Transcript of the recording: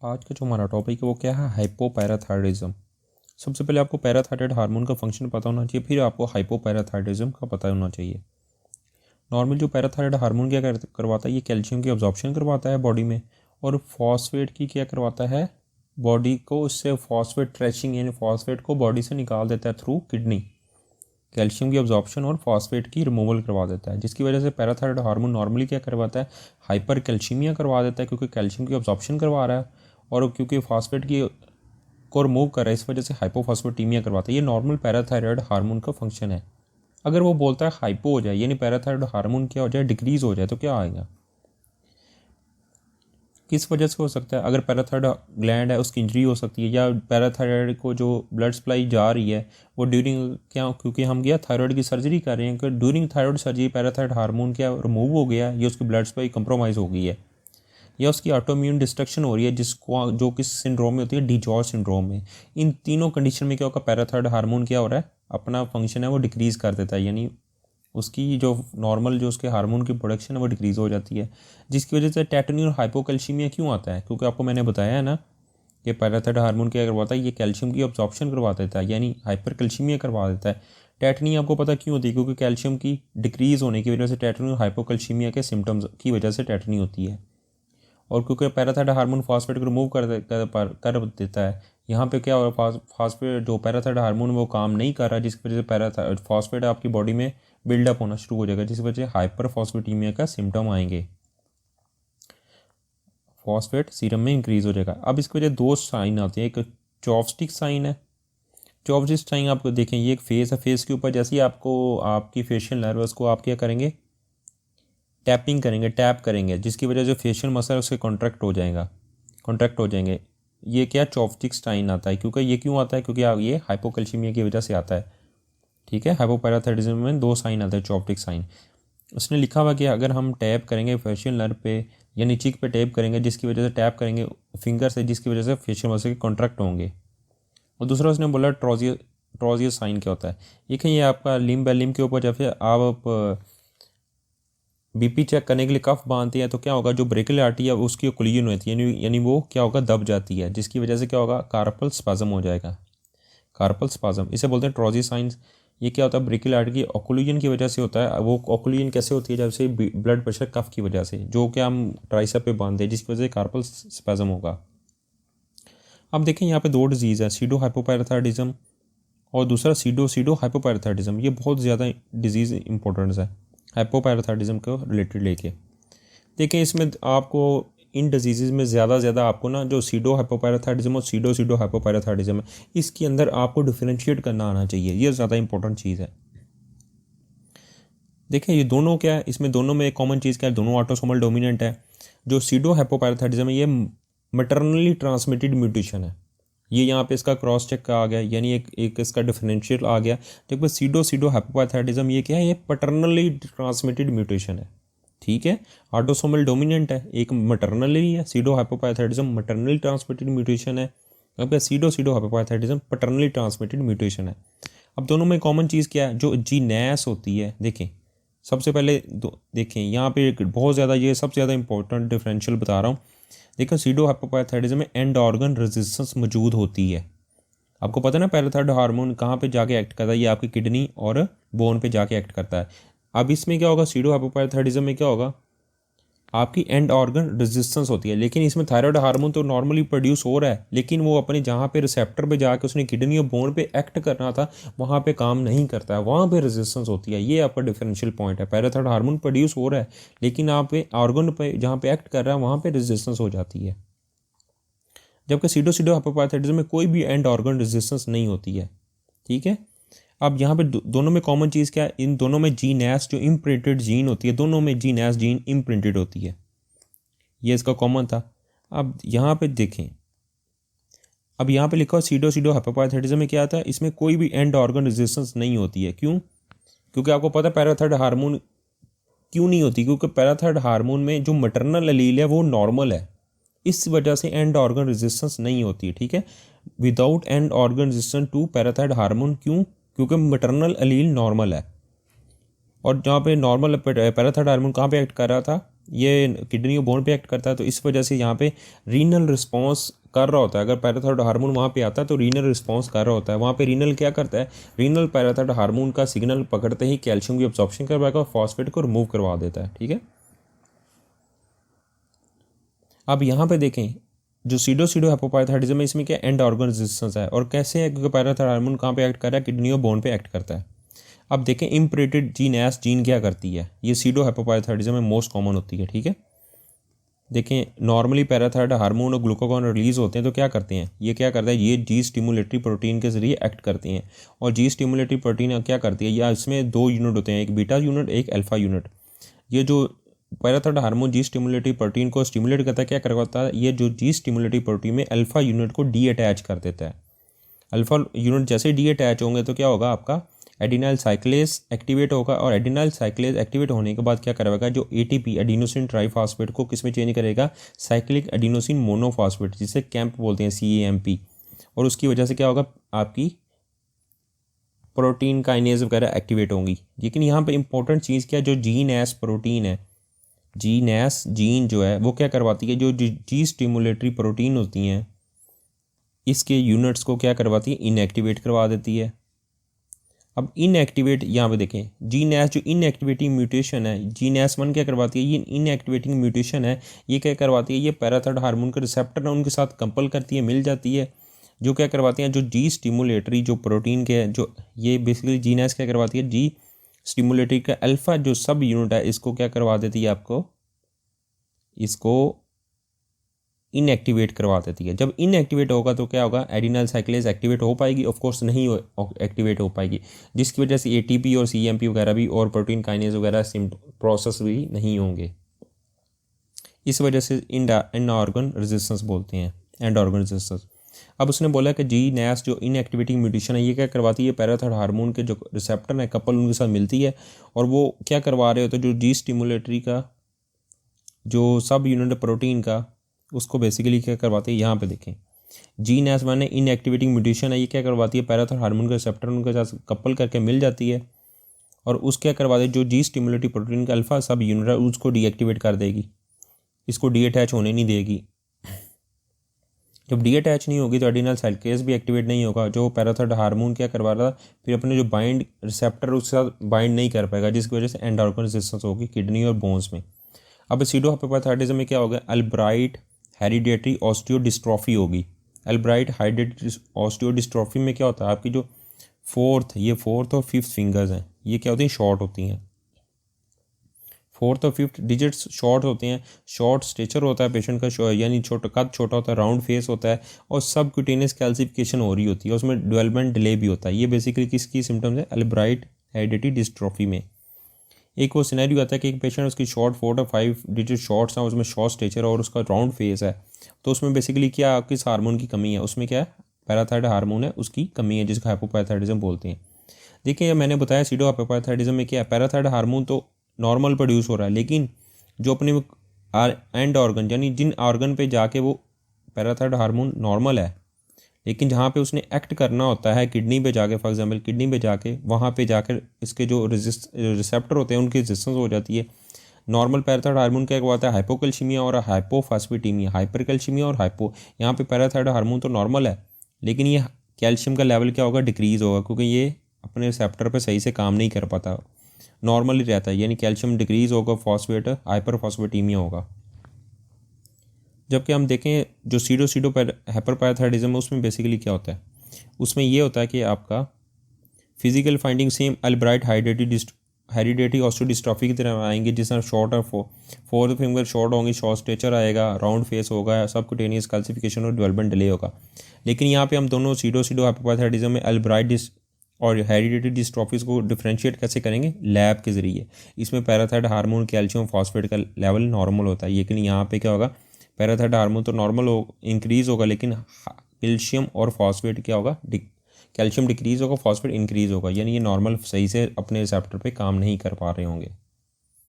आज का जो हमारा टॉपिक है वो क्या है, हाइपोपैराथायरॉयडिज्म। सबसे पहले आपको पैराथायरॉयड हार्मोन का फंक्शन पता होना चाहिए, फिर आपको हाइपोपैराथायरॉयडिज्म का पता होना चाहिए। नॉर्मल जो पैराथायरॉयड हार्मोन क्या करवाता है, ये कैल्शियम की अब्जॉर्प्शन करवाता है बॉडी में, और फॉस्फेट की क्या करवाता है, बॉडी को उससे फॉस्फेट ट्रैशिंग यानी फॉस्फेट को बॉडी से निकाल देता है थ्रू किडनी। कैल्शियम की अब्जॉर्प्शन और फॉस्फेट की रिमूवल करवा देता है, जिसकी वजह से पैराथायरॉयड हार्मोन नॉर्मली क्या करवाता है, हाइपर कैल्शियमिया करवा देता है, क्योंकि कैल्शियम की अब्जॉर्प्शन करवा रहा है और क्योंकि फॉस्फेट की को रिमूव कर रहा है, इस वजह से हाइपोफॉस्फेटीमिया करवाता है। ये नॉर्मल पैराथायरॉयड हार्मोन का फंक्शन है। अगर वो बोलता है हाइपो हो जाए यानी पैराथायरॉयड हार्मोन क्या हो जाए, डिक्रीज हो जाए, तो क्या आएगा, किस वजह से हो सकता है। अगर पैराथायरॉयड ग्लैंड है उसकी इंजरी हो सकती है, या पैराथायरॉयड को जो ब्लड सप्लाई जा रही है वो ड्यूरिंग क्या, क्योंकि हम क्या थायराइड की सर्जरी कर रहे हैं, कि during thyroid surgery parathyroid hormone क्या रिमूव हो गया, या उसकी ब्लड सप्लाई कंप्रोमाइज़ हो गई है, या उसकी ऑटोइम्यून डिस्ट्रक्शन हो रही है, जिसको जो किस सिंड्रोम में होती है, डिजॉर्ज सिंड्रोम में। इन तीनों कंडीशन में क्या होगा, पैराथायरॉयड हार्मोन क्या हो रहा है, अपना फंक्शन है वो डिक्रीज़ कर देता है, यानी उसकी जो नॉर्मल जो उसके हार्मोन की प्रोडक्शन है वो डिक्रीज़ हो जाती है, जिसकी वजह से टेटनी और हाइपोकैल्शियमिया क्यों आता है, क्योंकि आपको मैंने बताया है ना कि पैराथायरॉयड हार्मोन क्या करवाता है, ये कैल्शियम की अब्जॉर्प्शन करवा देता है, यानी हाइपर कैल्शियमिया करवा देता है। टेटनी आपको पता क्यों होती है, क्योंकि कैल्शियम की डिक्रीज़ होने की वजह से टेटनी और हाइपोकैल्शियमिया के सिम्टम्स की वजह से टेटनी होती है। और क्योंकि पैराथायरॉयड हार्मोन फॉस्फेट को रिमूव कर देता है, यहाँ पे क्या हो रहा है, फॉस्फेट जो पैराथायरॉयड हार्मोन वो काम नहीं कर रहा, जिसकी वजह से पैराथायरॉयड फॉस्फेट आपकी बॉडी में बिल्डअप होना शुरू हो जाएगा, जिस वजह से हाइपर फॉस्फेटीमिया का सिम्टम आएंगे, फॉस्फेट सीरम में इंक्रीज हो जाएगा। अब इसकी वजह दो साइन आते हैं, एक चॉपस्टिक साइन है। चॉपस्टिक साइन आपको देखें, ये एक फेस है, फेस के ऊपर जैसे ही आपको आपकी फेशियल नर्व उसको आप क्या करेंगे, टैपिंग करेंगे, टैप करेंगे, जिसकी वजह से फेशियल मसल उसके कॉन्ट्रैक्ट हो जाएंगे। ये क्या चॉपस्टिक साइन आता है, क्योंकि ये क्यों आता है, क्योंकि ये हाइपोकैल्शियमिया की वजह से आता है। ठीक है, हाइपोपैराथायरॉयडिज्म में दो साइन आते हैं, चॉपस्टिक साइन। उसने लिखा हुआ कि अगर हम टैप करेंगे फेशियल नर्व पे यानी चीक पे टैप करेंगे, जिसकी वजह से टैप करेंगे फिंगर से, जिसकी वजह से फेशियल मसल के कॉन्ट्रैक्ट होंगे। और दूसरा उसने बोला ट्रोजियर साइन क्या होता है, ये कहीं आपका लिम्ब है, लिम्ब के ऊपर जब फिर आप बीपी चेक करने के लिए कफ बांधते हैं, तो क्या होगा, जो ब्रेकियल आर्टरी है उसकी ओक्लूजन होती है, यानी वो क्या होगा, दब जाती है, जिसकी वजह से क्या होगा, कार्पल स्पाज्म हो जाएगा। कार्पल स्पाज्म इसे बोलते हैं ट्रोजी साइंस। ये क्या होता है, ब्रेकियल आर्टरी की ओक्लूजन की वजह से होता है। वो ओक्लूजन कैसे होती है, जब से ब्लड प्रेशर कफ की वजह से, जो कि हम ट्राइसेप पे बांधते हैं, जिसकी वजह से कार्पल स्पाज्म होगा। अब देखें यहाँ पे दो डिजीज़ है, सीडो हाइपोपैराथायरॉयडिज्म और दूसरा सीडो हाइपोपैराथायरॉयडिज्म। ये बहुत ज़्यादा डिजीज़ इंपॉर्टेंस है हाइपोपैराथायरॉयडिज्म को रिलेटेड लेके। देखें इसमें आपको इन डिजीज़ में ज़्यादा आपको ना, जो सीडो हाइपोपैराथायरॉयडिज्म और सीडो हाइपोपैराथायरॉयडिज्म है, इसके अंदर आपको डिफरेंशिएट करना आना चाहिए, ये ज़्यादा इंपॉर्टेंट चीज़ है। देखें ये दोनों क्या है, इसमें दोनों में एक कॉमन चीज़ क्या है, दोनों ऑटोसोमल डोमिनेंट है। जो सीडो हाइपोपैराथायरॉयडिज्म है ये मैटरनली ट्रांसमिटेड म्यूटेशन है, ये यहाँ पे इसका क्रॉस चेक का आ गया, यानी एक इसका डिफरेंशियल आ गया। जबकि सीडो हाइपोपैराथायरॉयडिज्म ये क्या है, ये पैटर्नली ट्रांसमिटेड म्यूटेशन है। ठीक है, ऑटोसोमल डोमिनेंट है, एक मैटरनली है, pseudo hypoparathyroidism maternally transmitted mutation है, जबकि pseudo hypoparathyroidism paternally transmitted mutation है। अब दोनों में कॉमन चीज़ क्या है, जो जीनैस होती है। देखें सबसे पहले देखें यहाँ पे एक बहुत ज़्यादा, ये सबसे ज़्यादा इंपॉर्टेंट डिफरेंशियल बता रहा हूँ। देखो सीडो हाइपोपैराथायरॉयडिज्म में एंड ऑर्गन रेजिस्टेंस मौजूद होती है। आपको पता है ना पैराथायरॉयड हार्मोन कहाँ पे जाके एक्ट करता है, ये आपकी किडनी और बोन पे जाके एक्ट करता है। अब इसमें क्या होगा, सीडो हाइपोपैराथायरॉयडिज्म में क्या होगा, आपकी एंड ऑर्गन रेजिस्टेंस होती है। लेकिन इसमें थायराइड हार्मोन तो नॉर्मली प्रोड्यूस हो रहा है, लेकिन वो अपने जहाँ पे रिसेप्टर पे जाके उसने किडनी और बोन पे एक्ट करना था वहाँ पे काम नहीं करता है, वहाँ पे रेजिस्टेंस होती है। ये आपका डिफरेंशियल पॉइंट है, पैराथायराइड हार्मोन प्रोड्यूस हो रहा है, लेकिन आप पे ऑर्गन पे जहाँ पे एक्ट कर रहा है वहाँ पे रेजिस्टेंस हो जाती है। जबकि सीडो हाइपोपैराथायरॉयडिज्म में कोई भी एंड ऑर्गन रेजिस्टेंस नहीं होती है। ठीक है, अब यहाँ पे दोनों में कॉमन चीज़ क्या है, इन दोनों में जीनएस जो इम्प्रिंटेड जीन होती है, दोनों में जीनएस जीन इम्प्रिंटेड होती है, ये इसका कॉमन था। अब यहाँ पे देखें, अब यहाँ पे लिखा हो सीडो हाइपोपैराथायरॉयडिज्म में क्या आता है, इसमें कोई भी एंड ऑर्गन रेजिस्टेंस नहीं होती है। क्यों, क्योंकि आपको पता है पैराथायराइड हार्मोन क्यों नहीं होती, क्योंकि पैराथायराइड हार्मोन में जो मैटरनल एलील है वो नॉर्मल है, इस वजह से एंड ऑर्गन रेजिस्टेंस नहीं होती है। ठीक है, without end organ resistance to parathyroid hormone, क्यों, क्योंकि मैटरनल एलील नॉर्मल है। और जहाँ पे नॉर्मल पैराथायराइड हार्मोन कहाँ पे एक्ट कर रहा था, ये किडनी और बोन पे एक्ट करता है, तो इस वजह से यहाँ पे रीनल रिस्पॉन्स कर रहा होता है। अगर पैराथायरॉयड हार्मोन वहाँ पे आता है तो रीनल रिस्पॉन्स कर रहा होता है। वहाँ पे रीनल क्या करता है, रीनल पैराथायरॉयड हार्मोन का सिग्नल पकड़ते ही कैल्शियम की अब्जॉर्प्शन करवाएगा और फॉस्फेट को रिमूव करवा देता है। ठीक है, अब यहाँ पे देखें जो सीडो हाइपोपाराथायरॉयडिज्म है, इसमें क्या एंड ऑर्गन रेजिस्टेंस है, और कैसे है, क्योंकि पैराथायरॉयड हार्मोन कहाँ पे एक्ट कर रहा है, किडनी और बोन पे एक्ट करता है। अब देखें इम्परेटेड जीन एस जीन क्या करती है, ये सीडो हाइपोपाराथायरॉयडिज्म में मोस्ट कॉमन होती है। ठीक है, देखें नॉर्मली पैराथायरॉयड हार्मोन और ग्लूकागॉन रिलीज होते हैं तो क्या करते हैं, ये क्या करता है, ये जी स्टिमुलेटरी प्रोटीन के जरिए एक्ट करते हैं। और जी स्टिमुलेटरी प्रोटीन क्या करती है, या इसमें दो यूनिट होते हैं, एक बीटा यूनिट एक अल्फा यूनिट। ये जो पैराथायरॉयड हार्मोन जी स्टिमुलेटरी प्रोटीन को स्टिमुलेट करता है, क्या करवाता है, ये जो जी स्टिमुलेटरी प्रोटीन में अल्फा यूनिट को डी अटैच कर देता है। अल्फा यूनिट जैसे डी अटैच होंगे तो क्या होगा, आपका एडिनाइल साइक्लेज एक्टिवेट होगा, और एडिनाइल साइक्लेज एक्टिवेट होने के बाद क्या करेगा, जो एटीपी एडिनोसिन ट्राइफॉस्फेट को किस में चेंज करेगा, साइक्लिक एडिनोसिन मोनोफॉस्फेट, जिसे कैंप बोलते हैं, CAMP। और उसकी वजह से क्या होगा, आपकी प्रोटीन काइनेज वगैरह एक्टिवेट होंगी। लेकिन यहाँ पे इंपॉर्टेंट चीज़ क्या है, जो जीन एस प्रोटीन है, जीन एस जीन जो है वो क्या करवाती है, जो जी स्टिमुलेटरी प्रोटीन होती हैं इसके यूनिट्स को क्या करवाती है, इनएक्टिवेट करवा देती है। अब इनएक्टिवेट यहाँ पे देखें, जीन एस जो इनएक्टिवेटिंग म्यूटेशन है, जीन एस 1 क्या करवाती है, ये इनएक्टिवेटिंग म्यूटेशन है, ये क्या करवाती है, ये पैराथायरॉयड हार्मोन के रिसेप्टर है उनके साथ कंपल करती है, मिल जाती है, जो क्या करवाती हैं, जो जी स्टिमुलेटरी जो प्रोटीन के है, जो ये बेसिकली जीन एस क्या करवाती है, जी स्टिमुलेटरी का अल्फा जो सब यूनिट है इसको क्या करवा देती है, आपको इसको इनएक्टिवेट करवा देती है। जब इनएक्टिवेट होगा तो क्या होगा, एडिनाइल साइक्लेज एक्टिवेट हो पाएगी, ऑफ कोर्स नहीं एक्टिवेट हो पाएगी, जिसकी वजह से एटीपी और CAMP वगैरह भी और प्रोटीन काइनेज वगैरह प्रोसेस भी नहीं होंगे। इस वजह से एंड ऑर्गन रेजिस्टेंस बोलते हैं, एंड ऑर्गन रेजिस्टेंस। अब उसने बोला कि जी नैस जो इनएक्टिवेटिंग म्यूटेशन है ये क्या करवाती है, पैराथायरॉयड हार्मोन के जो रिसेप्टर है कपल उनके साथ मिलती है, और वो क्या करवा रहे होते हैं, जो जी स्टिमुलेटरी का जो सब यूनिट प्रोटीन का उसको बेसिकली क्या करवाती है, यहाँ पे देखें जीन एस वन इनएक्टिवेटिंग म्यूटेशन है, ये क्या करवाती है, पैराथायरॉयड हार्मोन के रिसेप्टर उनके साथ कपल करके मिल जाती है, और उस क्या करवाती है, जो जी स्टिमुलेटरी प्रोटीन का अल्फा सब यूनिट है उसको डीएक्टिवेट कर देगी, इसको डी अटैच होने नहीं देगी। जब डी अटैच नहीं होगी तो एडिनल साइक्लेज भी एक्टिवेट नहीं होगा, जो पैराथायरॉयड हार्मोन क्या करवा रहा था, फिर अपने जो बाइंड रिसेप्टर उसके साथ बाइंड नहीं कर पाएगा, जिसकी वजह से एंड ऑर्गन रेजिस्टेंस होगी किडनी और बोन्स में। अब सीडो हाइपोपाराथायरॉयडिज्म में क्या होगा, अल्ब्राइट हेरिडेटरी ऑस्टियोडिस्ट्रॉफी होगी। अल्ब्राइट हेरिडेटरी ऑस्टियोडिस्ट्रॉफी में क्या होता है, आपकी जो फोर्थ और फिफ्थ फिंगर्स हैं ये क्या होती हैं, शॉर्ट होती हैं, फोर्थ और फिफ्थ डिजिट्स शॉर्ट होते हैं, शॉर्ट स्टेचर होता है पेशेंट का, यानी छोटा कद छोटा होता है, राउंड फेस होता है, और सब क्यूटेनियस कैल्सिफिकेशन हो रही होती है, उसमें डेवलपमेंट डिले भी होता है। ये बेसिकली किसकी सिम्टम्स है, अल्ब्राइट हेरिडेटरी डिस्ट्रॉफी में। एक वो सिनेरियो आता है कि एक पेशेंट उसकी शॉर्ट 4 और 5 डिजिट शॉर्ट्स हैं, उसमें शॉर्ट स्टेचर और उसका राउंड फेस है, तो उसमें बेसिकली क्या किस हार्मोन की कमी है, उसमें क्या है, पैराथायरॉयड हार्मोन है उसकी कमी है, जिसको हाइपोपैराथायरॉयडिज्म बोलते हैं। देखिए मैंने बताया सीडो हाइपोपैराथायरॉयडिज्म में क्या है, पैराथायरॉयड हार्मोन तो नॉर्मल प्रोड्यूस हो रहा है, लेकिन जो अपने एंड ऑर्गन यानी जिन ऑर्गन पे जाके वो पैराथायरॉयड हार्मोन नॉर्मल है, लेकिन जहाँ पे उसने एक्ट करना होता है किडनी पे जाके, फॉर एग्जांपल किडनी पे जाके वहाँ पे जाकर इसके जो रिसेप्टर होते हैं उनकी रेजिस्टेंस हो जाती है। नॉर्मल पैराथायरॉयड हार्मोन क्या होता है, हाइपोकैल्शिमिया और हाइपोफॉस्फेटीमिया, हाइपरकैल्शिमिया और हाइपो। यहाँ पे पैराथायरॉयड हार्मोन तो नॉर्मल है, लेकिन ये कैल्शियम का लेवल क्या होगा, डिक्रीज़ होगा, क्योंकि ये अपने रिसेप्टर पर सही से काम नहीं कर पाता, नॉर्मली रहता है, यानी कैल्शियम डिक्रीज़ होगा, फॉस्फेट हाइपरफॉस्फेटीमिया होगा। जबकि हम देखें जो सीडो हाइपरपैराथायरॉयडिज्म है उसमें बेसिकली क्या होता है, उसमें ये होता है कि आपका physical finding same Albright hereditary osteodystrophy की तरह आएंगे, जिसमें शॉर्ट और फोर्थ फिंगर शॉर्ट होंगी, शॉर्ट स्टेचर आएगा, राउंड फेस होगा, सबक्यूटेनियस कैल्सिफिकेशन और डेवलपमेंट डिले होगा। लेकिन यहाँ पे हम दोनों सीडो हाइपरपैराथायरॉयडिज्म में अल्ब्राइट और हेरिडेटरी डिस्ट्रॉफीज को डिफ्रेंशिएट कैसे करेंगे, लैब के जरिए। इसमें पैराथायरॉयड हार्मोन, कैल्शियम, फॉस्फेट का लेवल नॉर्मल होता है, लेकिन यहाँ पे क्या होगा, पैराथायरॉयड हार्मोन तो नॉर्मल इंक्रीज़ होगा, लेकिन कैल्शियम और फॉस्फेट क्या होगा, कैल्शियम डिक्रीज़ होगा, फॉस्फेट इंक्रीज़ होगा, यानी ये नॉर्मल सही से अपने रिसेप्टर पे काम नहीं कर पा रहे होंगे।